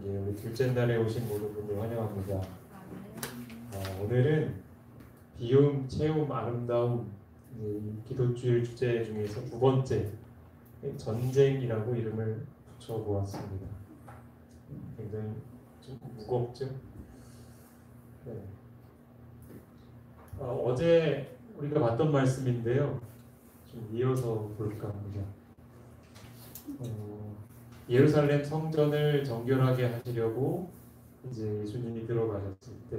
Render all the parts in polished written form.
예, 우리 둘째 날에 오신 모든 분들 환영합니다. 오늘은 비움, 채움, 아름다움, 이 기도주일 주제 중에서 두 번째 전쟁이라고 이름을 붙여보았습니다. 굉장히 좀 무겁죠? 네. 어제 우리가 봤던 말씀인데요. 좀 이어서 볼까 합니다. 예루살렘 성전을 정결하게 하시려고 이제 예수님이 들어가셨을 때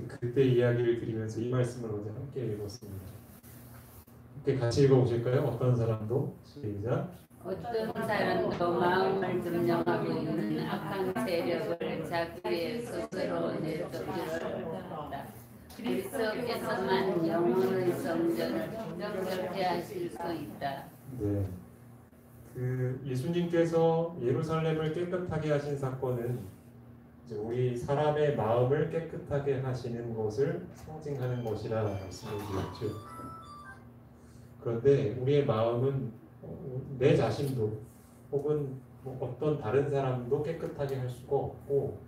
그때 이야기를 드리면서 이 말씀을 어제 함께 읽었습니다. 함께 같이 읽어보실까요? 어떤 사람도 시작. 어떤 사람도 마음을 점령하고 있는 악한 세력을 자기의 스스로 내쫓기를 원한다. 그리스도께서만 영혼의 성전을 정결케 하실 수 있다. 네. 예수님께서 예루살렘을 깨끗하게 하신 사건은 이제 우리 사람의 마음을 깨끗하게 하시는 것을 상징하는 것이라 말씀을 드렸죠. 그런데 우리의 마음은 내 자신도 혹은 어떤 다른 사람도 깨끗하게 할 수가 없고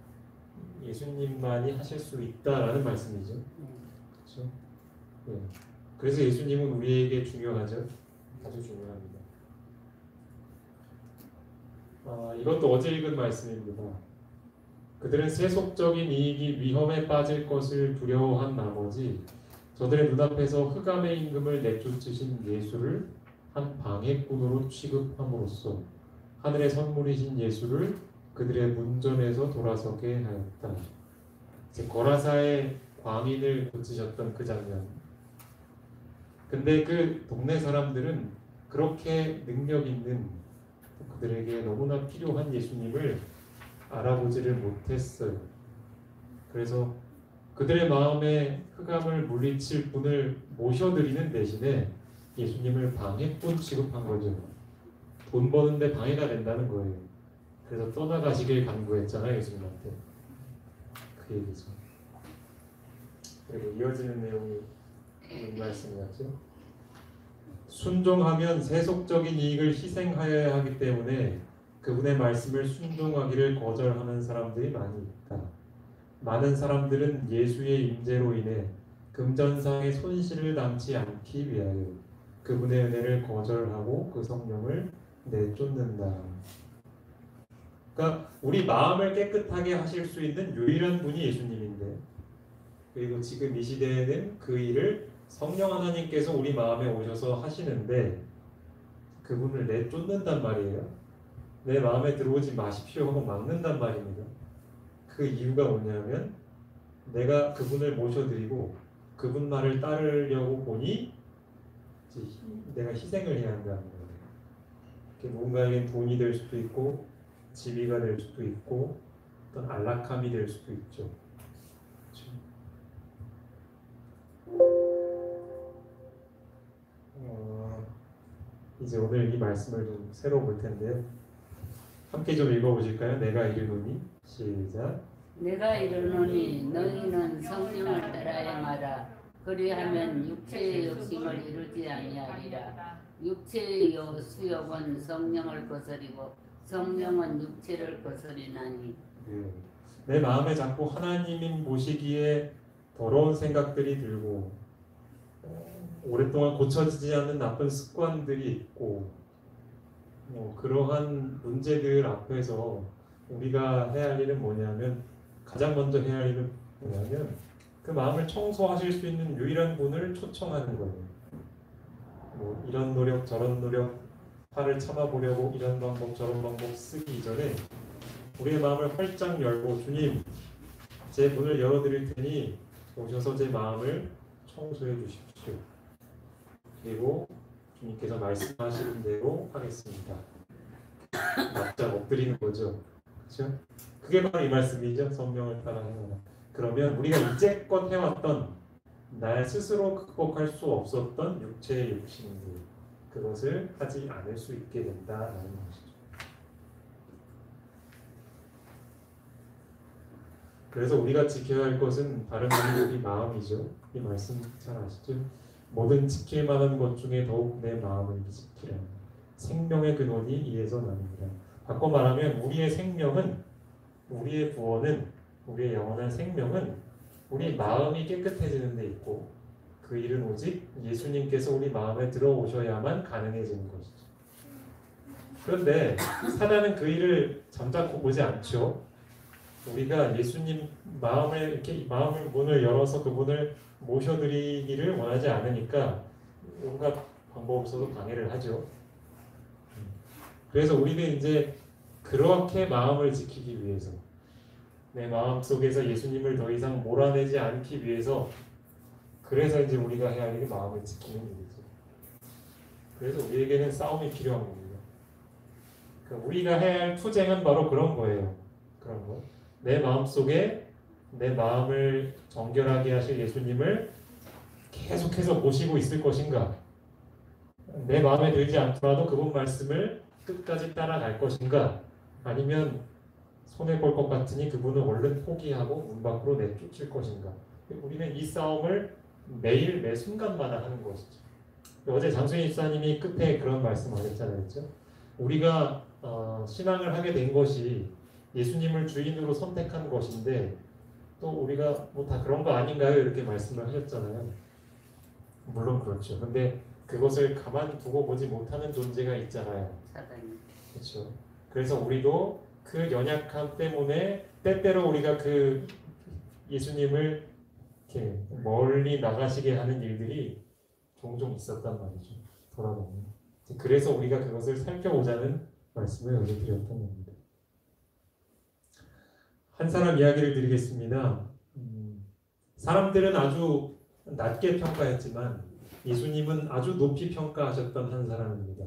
예수님만이 하실 수 있다라는 말씀이죠. 그렇죠? 네. 그래서 예수님은 우리에게 중요하죠. 아주 중요합니다. 이것도 어제 읽은 말씀입니다. 그들은 세속적인 이익이 위험에 빠질 것을 두려워한 나머지 저들의 눈앞에서 흑암의 임금을 내쫓으신 예수를 한 방해꾼으로 취급함으로써 하늘의 선물이신 예수를 그들의 문전에서 돌아서게 하였다. 거라사의 광인을 고치셨던 그 장면. 근데 그 동네 사람들은 그렇게 능력 있는 그들에게 너무나 필요한 예수님을 알아보지를 못했어요. 그래서 그들의 마음에 흑암을 물리칠 분을 모셔드리는 대신에 예수님을 방해꾼 취급한 거죠. 돈 버는데 방해가 된다는 거예요. 그래서 떠나가시길 간구했잖아요, 예수님한테. 그 얘기죠. 그리고 이어지는 내용이 이 말씀이었죠. 순종하면 세속적인 이익을 희생하여야 하기 때문에 그분의 말씀을 순종하기를 거절하는 사람들이 많이 있다. 많은 사람들은 예수의 임재로 인해 금전상의 손실을 당치 않기 위하여 그분의 은혜를 거절하고 그 성령을 내쫓는다. 그러니까 우리 마음을 깨끗하게 하실 수 있는 유일한 분이 예수님인데, 그리고 지금 이 시대에는 그 일을 성령 하나님께서 우리 마음에 오셔서 하시는데 그분을 내쫓는단 말이에요. 내 마음에 들어오지 마십시오 하고 막는단 말입니다. 그 이유가 뭐냐면 내가 그분을 모셔드리고 그분 말을 따르려고 보니 내가 희생을 해야 한다는 거예요. 누군가에겐 돈이 될 수도 있고 지위가 될 수도 있고 어떤 안락함이 될 수도 있죠. 이제 오늘 이 말씀을 좀 새로 볼 텐데요. 함께 좀 읽어보실까요? 내가 이르노니 시작. 내가 이르노니 너희는 성령을 따라야 마라. 그리하면 육체의 욕심을 이루지 아니하리라. 육체의 수욕은 성령을 거스리고 성령은 육체를 거스리나니. 내 마음에 자꾸 하나님인 보시기에 더러운 생각들이 들고 오랫동안 고쳐지지 않는 나쁜 습관들이 있고 그러한 문제들 앞에서 우리가 해야 할 일은 뭐냐면 가장 먼저 해야 할 일은 뭐냐면 그 마음을 청소하실 수 있는 유일한 분을 초청하는 거예요. 이런 노력 저런 노력 화를 참아보려고 이런 방법 저런 방법 쓰기 이전에 우리의 마음을 활짝 열고 주님 제 문을 열어드릴 테니 오셔서 제 마음을 청소해 주십시오. 그리고 주님께서 말씀하시는 대로 하겠습니다. 납작 엎드리는 거죠. 그렇죠? 그게 바로 이 말씀이죠. 성령을 따라 행하라. 그러면 우리가 이제껏 해왔던 나 스스로 극복할 수 없었던 육체의 욕심들 그것을 하지 않을 수 있게 된다라는 것이죠. 그래서 우리가 지켜야 할 것은 다른 우리 마음이죠. 이 말씀 잘 아시죠? 모든 지킬 만한 것 중에 더욱 내 마음을 지키라. 생명의 근원이 이에서 나느니라. 바꿔 말하면 우리의 생명은 우리의 구원은, 우리의 영원한 생명은 우리 마음이 깨끗해지는 데 있고, 그 일은 오직 예수님께서 우리 마음에 들어오셔야만 가능해지는 것이죠. 그런데 사단은 그 일을 잠자코 보지 않죠. 우리가 예수님 마음을 이렇게 마음을 문을 열어서 그분을 모셔드리기를 원하지 않으니까 온갖 방법 없어도 방해를 하죠. 그래서 우리는 이제 그렇게 마음을 지키기 위해서, 내 마음 속에서 예수님을 더 이상 몰아내지 않기 위해서, 그래서 이제 우리가 해야 할 일이 마음을 지키는 일이죠. 그래서 우리에게는 싸움이 필요한 겁니다. 그러니까 우리가 해야 할 투쟁은 바로 그런 거예요. 그런 거. 내 마음 속에 내 마음을 정결하게 하실 예수님을 계속해서 모시고 있을 것인가? 내 마음에 들지 않더라도 그분 말씀을 끝까지 따라갈 것인가? 아니면 손해볼 것 같으니 그분을 얼른 포기하고 문 밖으로 내쫓을 것인가? 우리는 이 싸움을 매일 매 순간마다 하는 것이죠. 어제 장순희 집사님이 끝에 그런 말씀하셨잖아요, 그렇죠? 우리가 신앙을 하게 된 것이 예수님을 주인으로 선택한 것인데 또 우리가 뭐 다 그런 거 아닌가요? 이렇게 말씀을 하셨잖아요. 물론 그렇죠. 근데 그것을 가만두고 보지 못하는 존재가 있잖아요. 사단이. 그렇죠. 그래서 우리도 그 연약함 때문에 때때로 우리가 그 예수님을 이렇게 멀리 나가시게 하는 일들이 종종 있었단 말이죠. 돌아보면. 그래서 우리가 그것을 살펴보자는 말씀을 여기 드렸던 겁니다. 한 사람 이야기를 드리겠습니다. 사람들은 아주 낮게 평가했지만 예수님은 아주 높이 평가하셨던 한 사람입니다.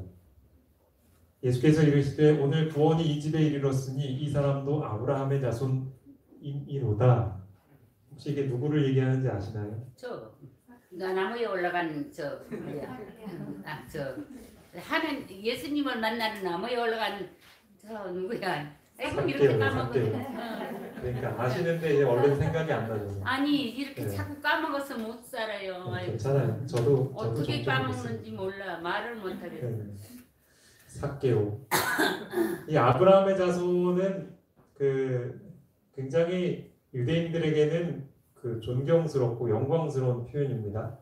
예수께서 이르시되 오늘 구원이 이 집에 이르렀으니 이 사람도 아브라함의 자손이로다. 혹시 이게 누구를 얘기하는지 아시나요? 나 나무에 올라간 저 하는 예수님을 만나는 나무에 올라간 저 누구야? 아이고 이렇게 까먹었어. 그러니까 아시는데 이제 얼른 생각이 안 나죠. 아니 이렇게 자꾸 까먹어서 못 살아요. 괜찮아요. 저도 어떻게 까먹는지 몰라. 말을 못 하겠어. 삭개오. 이 아브라함의 자손은 그 굉장히 유대인들에게는 그 존경스럽고 영광스러운 표현입니다.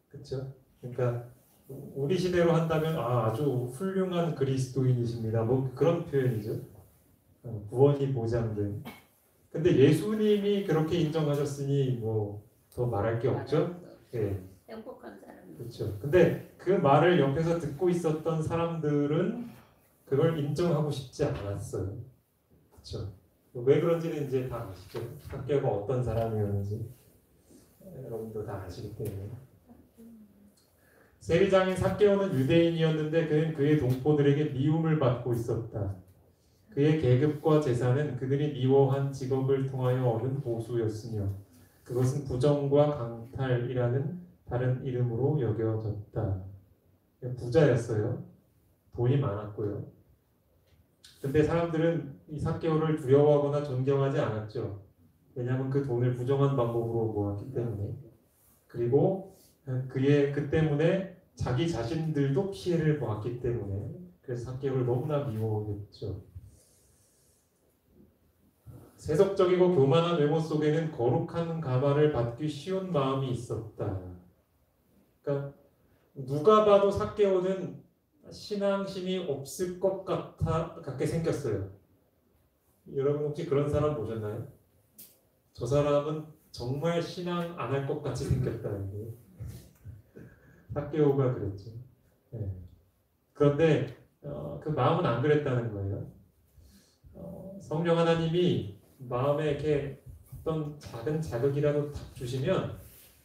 그렇죠? 그러니까 우리 시대로 한다면 아주 훌륭한 그리스도인이십니다. 뭐 그런 표현이죠. 구원이 보장된. 근데 예수님이 그렇게 인정하셨으니 뭐 더 말할 게 없죠. 예. 행복한 사람. 그렇죠. 근데 그 말을 옆에서 듣고 있었던 사람들은 그걸 인정하고 싶지 않았어요. 그렇죠. 왜 그런지는 이제 다 아시죠. 삭개오가 어떤 사람이었는지 여러분도 다 아시기 때문에. 세리장인 삭개오는 유대인이었는데 그는 그의 동포들에게 미움을 받고 있었다. 그의 계급과 재산은 그들이 미워한 직업을 통하여 얻은 보수였으며 그것은 부정과 강탈이라는 다른 이름으로 여겨졌다. 부자였어요. 돈이 많았고요. 근데 사람들은 이 삭개오를 두려워하거나 존경하지 않았죠. 왜냐하면 그 돈을 부정한 방법으로 모았기 때문에. 그리고 그 때문에 자기 자신들도 피해를 보았기 때문에 그래서 삭개오를 너무나 미워했죠. 세속적이고 교만한 외모 속에는 거룩한 가마를 받기 쉬운 마음이 있었다. 그러니까 누가 봐도 삭개오는 신앙심이 없을 것 같게 생겼어요. 여러분 혹시 그런 사람 보셨나요? 저 사람은 정말 신앙 안 할 것 같이 생겼다는 게 삭개오가 그랬죠. 네. 그런데 그 마음은 안 그랬다는 거예요. 성령 하나님이 마음에 이렇게 어떤 작은 자극이라도 탁 주시면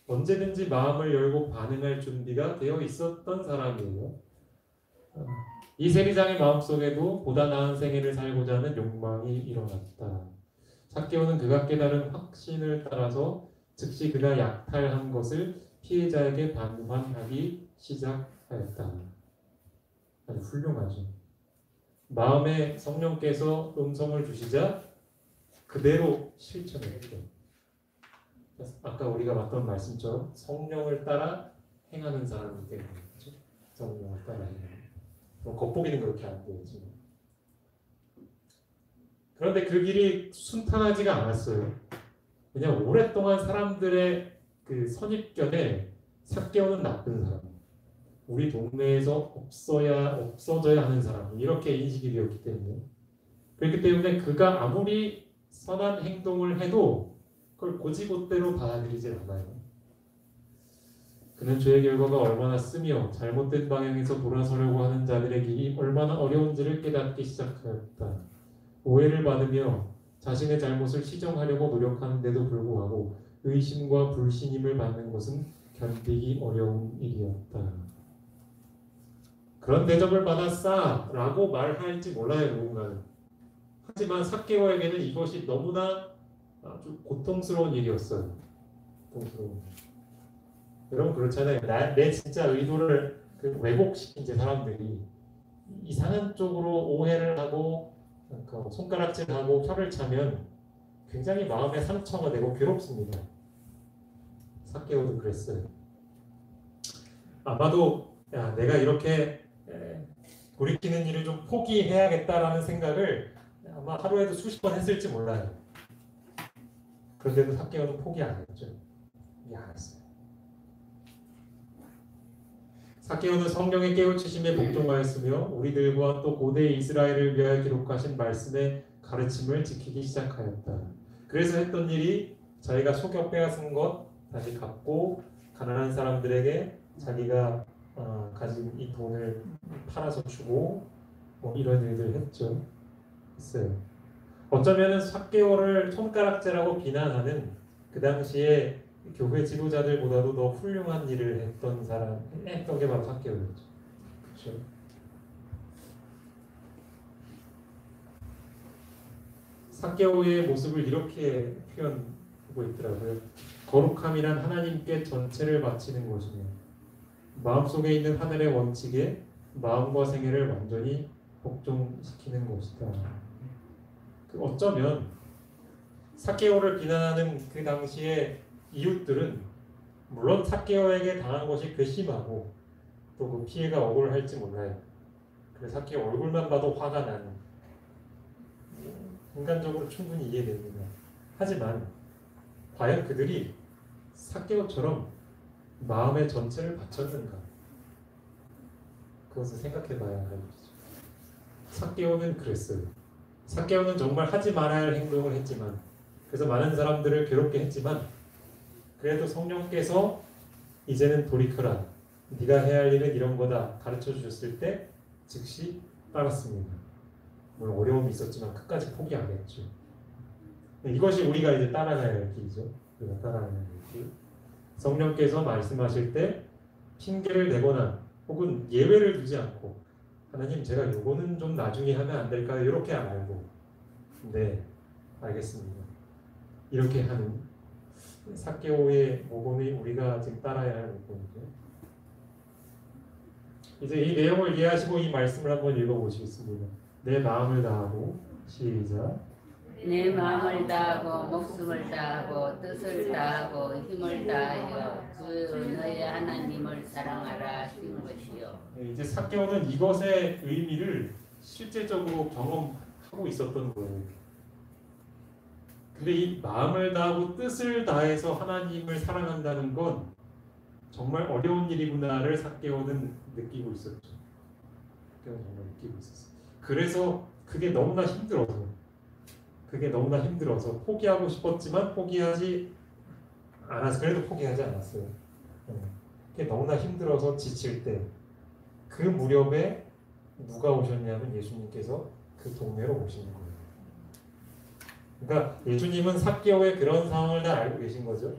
언제든지 마음을 열고 반응할 준비가 되어 있었던 사람이에요. 이 세리장의 마음속에도 보다 나은 생애를 살고자 하는 욕망이 일어났다. 삭개오는 그가 깨달은 확신을 따라서 즉시 그가 약탈한 것을 피해자에게 반환하기 시작하였다. 아주 훌륭하죠. 마음에 성령께서 음성을 주시자 그대로 실천했죠. 아까 우리가 봤던 말씀처럼 성령을 따라 행하는 사람이기 때문에 그렇죠? 성령을 따라 행하는. 겉보기는 그렇게 안 돼요. 지금. 그런데 그 길이 순탄하지가 않았어요. 그냥 오랫동안 사람들의 그 선입견에 삭개오는 나쁜 사람, 우리 동네에서 없어져야 하는 사람, 이렇게 인식이 되었기 때문에, 그렇기 때문에 그가 아무리 선한 행동을 해도 그걸 고지고대로 받아들이질 않아요. 그는 죄의 결과가 얼마나 쓰며 잘못된 방향에서 돌아서려고 하는 자들의 길이 얼마나 어려운지를 깨닫기 시작하였다. 오해를 받으며 자신의 잘못을 시정하려고 노력하는데도 불구하고 의심과 불신임을 받는 것은 견디기 어려운 일이었다. 그런 대접을 받았어 라고 말할지 몰라요, 누군가는. 하지만 삭개오에게는 이것이 너무나 아주 고통스러운 일이었어요. 고통스러운 일. 여러분 그렇잖아요. 내 진짜 의도를 왜곡시킨 제 사람들이 이상한 쪽으로 오해를 하고 손가락질하고 혀를 차면 굉장히 마음에 상처가 되고 괴롭습니다. 삭개오도 그랬어요. 아마도 내가 이렇게 돌이키는 일을 좀 포기해야겠다라는 생각을 아마 하루에도 수십 번 했을지 몰라요. 그런데도 삭개오는 포기 안 했죠. 포기 안 했어요. 삭개오는 성령의 깨우치심에 복종하였으며 우리들과 또 고대 이스라엘을 위하여 기록하신 말씀의 가르침을 지키기 시작하였다. 그래서 했던 일이 자기가 속여 빼앗은 것 다시 갚고 가난한 사람들에게 자기가 가진 이 돈을 팔아서 주고 뭐 이런 일들 했어요. 어쩌면은 삭개오를 손가락질하고 비난하는 그 당시에 교회 지도자들보다도 더 훌륭한 일을 했던 게 바로 삭개오였죠. 그렇죠? 삭개오의 모습을 이렇게 표현하고 있더라고요. 거룩함이란 하나님께 전체를 바치는 것이며 마음속에 있는 하늘의 원칙에 마음과 생애를 완전히 복종시키는 것이다. 어쩌면 삭개오를 비난하는 그 당시에 이웃들은 물론 삭개오에게 당한 것이 괘씸하고 또 그 피해가 억울할지 몰라요. 그래서 삭개오 얼굴만 봐도 화가 나는, 인간적으로 충분히 이해됩니다. 하지만 과연 그들이 삭개오처럼 마음의 전체를 바쳤는가? 그것을 생각해 봐야 하는 거죠. 삭개오는 그랬어요. 삭개오는 정말 하지 말아야 할 행동을 했지만, 그래서 많은 사람들을 괴롭게 했지만, 그래도 성령께서 이제는 돌이켜라, 네가 해야 할 일은 이런 거다 가르쳐 주셨을 때 즉시 따랐습니다. 물론 어려움이 있었지만 끝까지 포기 안 했죠. 이것이 우리가 이제 따라가야 할 길이죠. 우리가 따라가야 할 길. 성령께서 말씀하실 때 핑계를 대거나 혹은 예외를 두지 않고, 하나님 제가 요거는 좀 나중에 하면 안 될까요? 이렇게 안 알고, 네 알겠습니다, 이렇게 하는 삭개오의 모범이 우리가 지금 따라야 할 모범이죠. 이제 이 내용을 이해하시고 이 말씀을 한번 읽어보시겠습니다. 내 마음을 다하고, 시작. 내 마음을 다하고 목숨을 다하고 뜻을 다하고 힘을 다하여 주 너의 하나님을 사랑하라 하신 것이요. 이제 삭개오는 이것의 의미를 실제적으로 경험하고 있었던 거예요. 근데 이 마음을 다하고 뜻을 다해서 하나님을 사랑한다는 건 정말 어려운 일이구나를 삭개오는 느끼고 있었죠. 삭개오는 정말 느끼고 있었어요. 그래서 그게 너무나 힘들어서 포기하고 싶었지만 포기하지 않았어요. 그래도 포기하지 않았어요. 그게 너무나 힘들어서 지칠 때, 그 무렵에 누가 오셨냐면 예수님께서 그 동네로 오시는 거예요. 그러니까 예수님은 삭개오의 그런 상황을 다 알고 계신 거죠.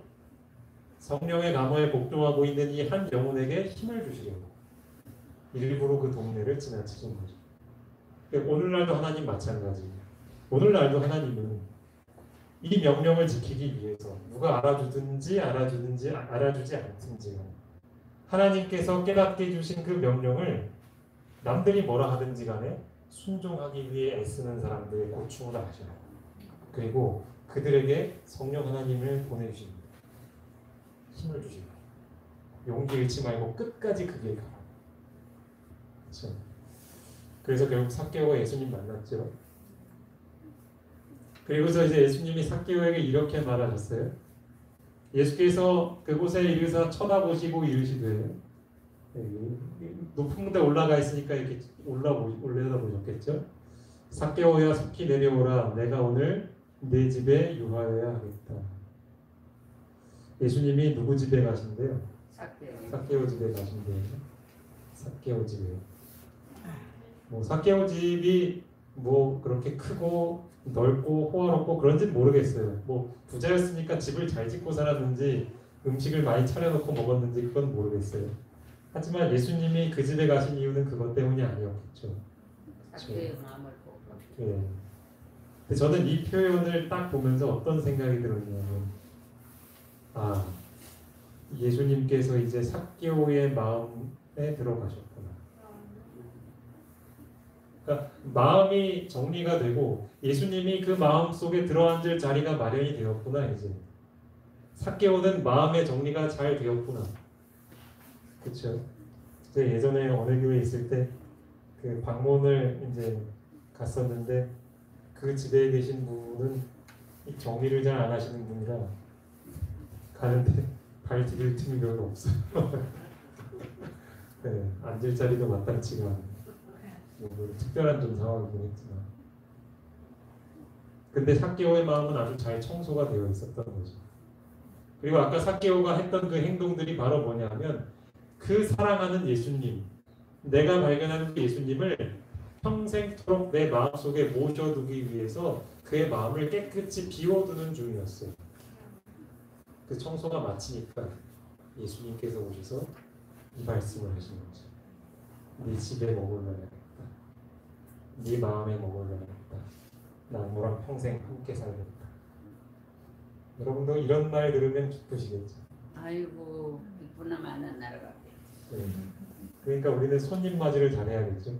성령의 감화에 복종하고 있는 이 한 영혼에게 힘을 주시려고 일부러 그 동네를 지나치신 거죠. 오늘날도 하나님 마찬가지. 오늘날도 하나님은 이 명령을 지키기 위해서 누가 알아주지 않든지 하나님께서 깨닫게 해주신 그 명령을 남들이 뭐라 하든지 간에 순종하기 위해 애쓰는 사람들의 고충을 아셔요. 그리고 그들에게 성령 하나님을 보내주십니다. 힘을 주십니다. 용기 잃지 말고 끝까지 그 길 가라. 그렇죠? 그래서 결국 삭개오가 예수님 만났죠. 그리고서 이제 예수님이 삭개오에게 이렇게 말하셨어요. 예수께서 그곳에 이르사 쳐다보시고 이르시되, 높은 데 올라가 있으니까 이렇게 올려다보셨겠죠. 삭개오야 속히 내려오라. 내가 오늘 내 집에 유하여야 하겠다. 예수님이 누구 집에 가신대요? 삭개오 집에 가신대요. 삭개오 집에. 뭐 삭개오 집이 뭐 그렇게 크고 넓고 호화롭고 그런지는 모르겠어요. 뭐 부자였으니까 집을 잘 짓고 살았는지 음식을 많이 차려놓고 먹었는지 그건 모르겠어요. 하지만 예수님이 그 집에 가신 이유는 그것 때문이 아니었겠죠. 삭개오의 마음을 보고. 예. 근데 저는 이 표현을 딱 보면서 어떤 생각이 들었냐면, 아, 예수님께서 이제 삭개오의 마음에 들어가셨구나. 그러니까 마음이 정리가 되고 예수님이 그 마음 속에 들어앉을 자리가 마련이 되었구나. 이제 삭개오는 마음의 정리가 잘 되었구나. 그렇죠? 제가 예전에 어느 교회에 있을 때 그 방문을 이제 갔었는데 그 집에 계신 분은 이 정리를 잘 안 하시는 분이라 가는데 발 디딜 틈이 별로 없어요. 네, 앉을 자리도 마땅치가 않아요. 뭐 특별한 좀 상황이긴 했지만, 근데 삭개오의 마음은 아주 잘 청소가 되어 있었던 거죠. 그리고 아까 삭개오가 했던 그 행동들이 바로 뭐냐면 그 사랑하는 예수님, 내가 발견하는 그 예수님을 평생토록 내 마음속에 모셔두기 위해서 그의 마음을 깨끗이 비워두는 중이었어요. 그 청소가 마치니까 예수님께서 오셔서 이 말씀을 하신 거죠. 네 집에 머물러야겠다. 네 마음에 머물러야겠다. 난 너랑 평생 함께 살겠다. 여러분도 이런 말 들으면 기쁘시겠죠? 아이고 이쁘나 많은 나라가. 네. 그러니까 우리는 손님 맞이를 잘해야겠죠.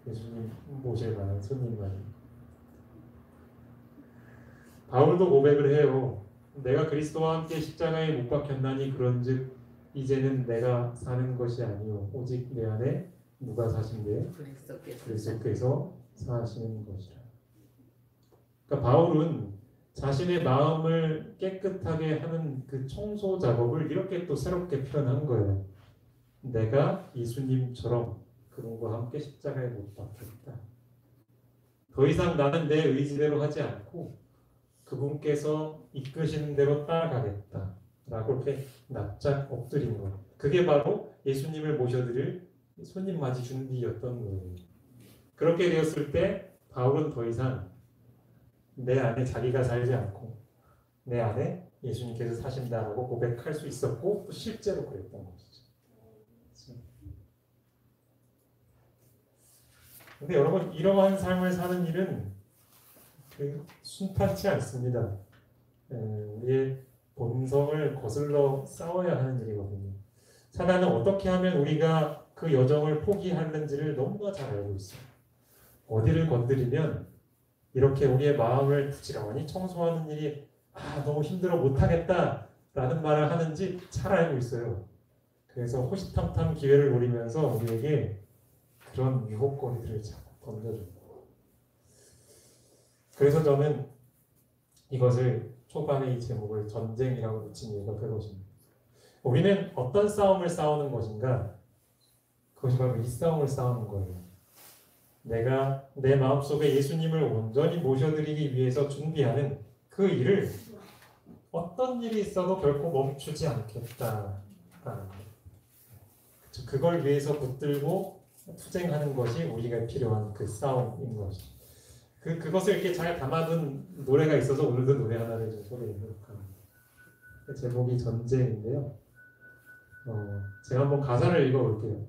예수님 모실 만한 손님 맞이. 바울도 고백을 해요. 내가 그리스도와 함께 십자가에 못 박혔나니 그런즉 이제는 내가 사는 것이 아니요 오직 내 안에 누가 사신대? 그리스도께서 사시는 것이라. 그러니까 바울은 자신의 마음을 깨끗하게 하는 그 청소 작업을 이렇게 또 새롭게 표현한 거예요. 내가 예수님처럼 그분과 함께 십자가에 못 박혔다. 더 이상 나는 내 의지대로 하지 않고 그분께서 이끄시는 대로 따라가겠다. 라고 이렇게 납작 엎드린 것. 그게 바로 예수님을 모셔드릴 손님 맞이 준비였던 거예요. 그렇게 되었을 때 바울은 더 이상 내 안에 자기가 살지 않고 내 안에 예수님께서 사신다라고 고백할 수 있었고 또 실제로 그랬던 것이죠. 근데 여러분 이러한 삶을 사는 일은 순탄치 않습니다. 우리의 본성을 거슬러 싸워야 하는 일이거든요. 사단은 어떻게 하면 우리가 그 여정을 포기하는지를 너무나 잘 알고 있어요. 어디를 건드리면 이렇게 우리의 마음을 부지런히 청소하는 일이 너무 힘들어 못하겠다 라는 말을 하는지 잘 알고 있어요. 그래서 호시탐탐 기회를 노리면서 우리에게 그런 유혹거리들을 자꾸 던져줍니다. 그래서 저는 이것을 초반에 이 제목을 전쟁이라고 붙인 이유가 그것입니다. 우리는 어떤 싸움을 싸우는 것인가? 그것이 바로 이 싸움을 싸우는 거예요. 내가 내 마음속에 예수님을 온전히 모셔드리기 위해서 준비하는 그 일을 어떤 일이 있어도 결코 멈추지 않겠다라는 거예요. 그걸 위해서 붙들고 투쟁하는 것이 우리가 필요한 그 싸움인 것이. 그것을 이렇게 잘 담아둔 노래가 있어서 오늘도 노래 하나를 좀 소개해드릴까 합니다. 제목이 전쟁인데요. 제가 한번 가사를 읽어볼게요.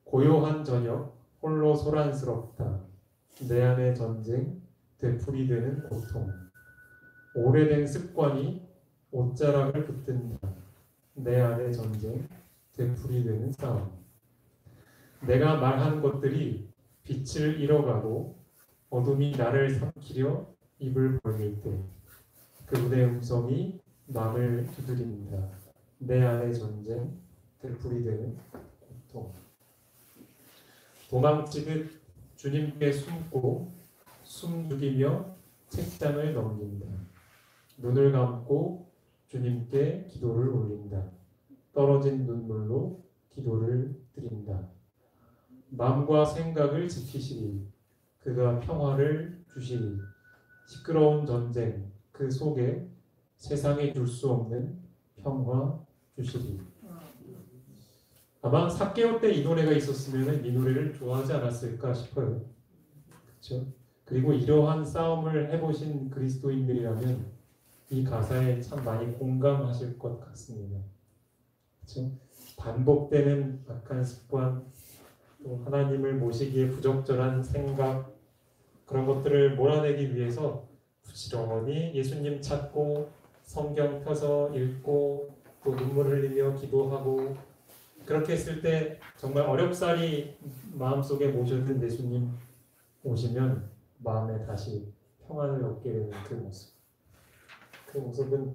고요한 저녁 홀로 소란스럽다. 내 안의 전쟁 되풀이되는 고통. 오래된 습관이 옷자락을 붙든다. 내 안의 전쟁 되풀이되는 싸움. 내가 말하는 것들이 빛을 잃어가고 어둠이 나를 삼키려 입을 벌릴 때 그분의 음성이 마음을 두드립니다. 내 안의 전쟁 되풀이되는 고통. 도망치듯 주님께 숨고 숨죽이며 책장을 넘긴다. 눈을 감고 주님께 기도를 올린다. 떨어진 눈물로 기도를 드린다. 마음과 생각을 지키시리. 그가 평화를 주시리. 시끄러운 전쟁 그 속에 세상에 줄 수 없는 평화 주시리. 아마 삭개오 때 이 노래가 있었으면 이 노래를 좋아하지 않았을까 싶어요. 그렇죠? 그리고 이러한 싸움을 해보신 그리스도인들이라면 이 가사에 참 많이 공감하실 것 같습니다. 그렇죠? 반복되는 악한 습관, 또 하나님을 모시기에 부적절한 생각, 그런 것들을 몰아내기 위해서 부지런히 예수님 찾고 성경 펴서 읽고 또 눈물 흘리며 기도하고, 그렇게 했을 때 정말 어렵사리 마음속에 모셔둔 예수님 오시면 마음에 다시 평안을 얻게 되는 그 모습. 그 모습은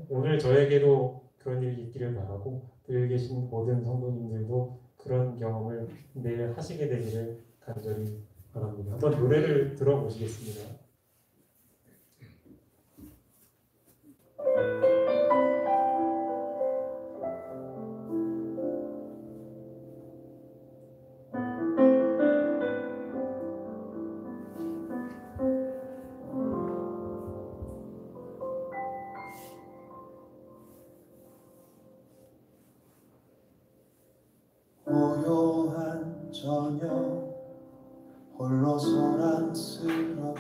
오늘 저에게도 그런 일이 있기를 바라고, 여기 계신 모든 성도님들도 그런 경험을 매일 하시게 되기를 간절히 바랍니다. 한번 노래를 들어보시겠습니다. 고요한 저녁 홀로 소란스럽다.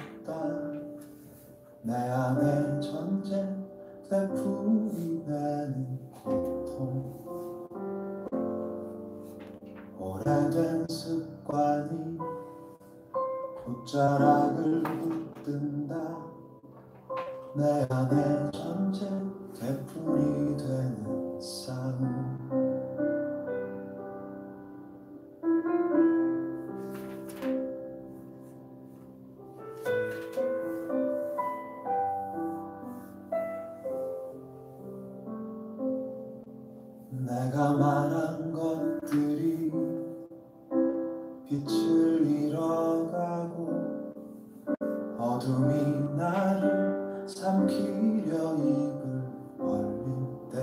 내 안에 전쟁 되풀이 되는 고통. 오래된 습관이 콧자락을 붙든다. 내 안에 전쟁 되풀이 되는 싸움. 내가 말한 것들이 빛을 잃어가고 어둠이 나를 삼키려 입을 벌릴 때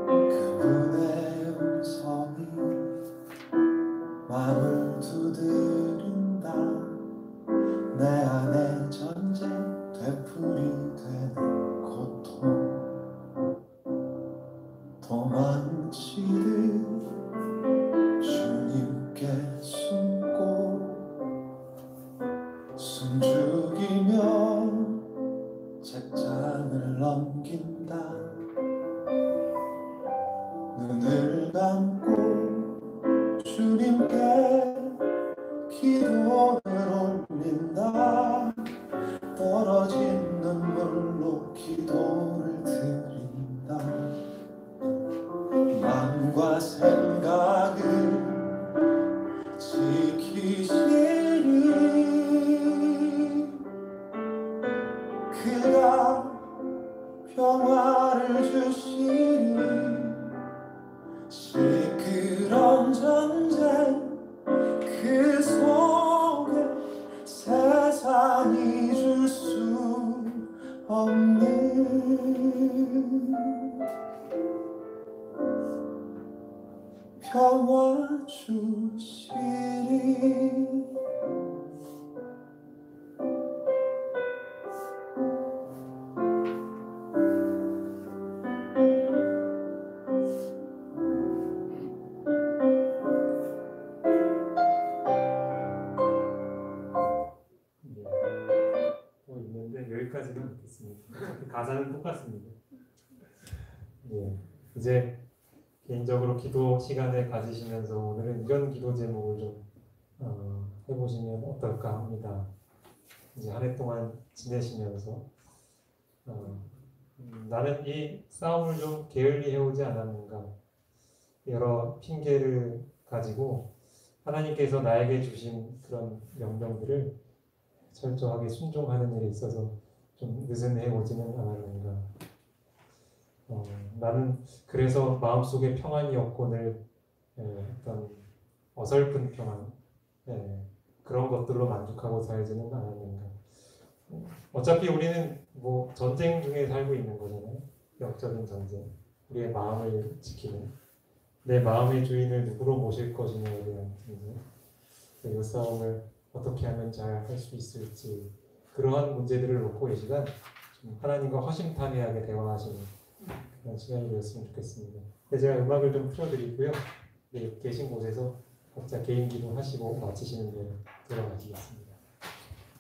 그분의 음성이 마음을 두드린다. 내 안에 전쟁 되풀이 되는 고통. 도망치듯 주님께 숨고 숨죽이며 책장을 넘긴다. 눈을 감고 주님께 기도를 올린다. 떨어진 눈물로 기도를 드린다. 마음과 생각을 지키시리. 그가 평화를 주시리. 시끄러운 전쟁 그 속에 세상이 줄 수 없는 평화 주시리. 또 있는데 여기까지는 못했습니다. 가사는 똑같습니다. 예, 이제 개인적으로 기도 시간을 가지시면서 오늘은 이런 기도 제목을 좀 해보시면 어떨까 합니다. 이제 한 해 동안 지내시면서 나는 이 싸움을 좀 게을리 해오지 않았는가, 여러 핑계를 가지고 하나님께서 나에게 주신 그런 명령들을 철저하게 순종하는 일에 있어서 좀 느슨해 오지는 않았는가. 나는 그래서 마음속에 평안이 없고 늘 어떤 어설픈 평안, 그런 것들로 만족하고 살지는 않았는가. 어차피 우리는 뭐 전쟁 중에 살고 있는 거잖아요. 영적인 전쟁. 우리의 마음을 지키는 내 마음의 주인을 누구로 모실 것이냐에 대한 전쟁. 이 싸움을 어떻게 하면 잘 할 수 있을지 그러한 문제들을 놓고 이 시간 좀 하나님과 허심탄회하게 대화하시는 그런 시간이 되었으면 좋겠습니다. 네, 제가 음악을 좀 틀어드리고요. 네, 계신 곳에서 각자 개인 기도하시고 마치시는 대로 들어가시겠습니다.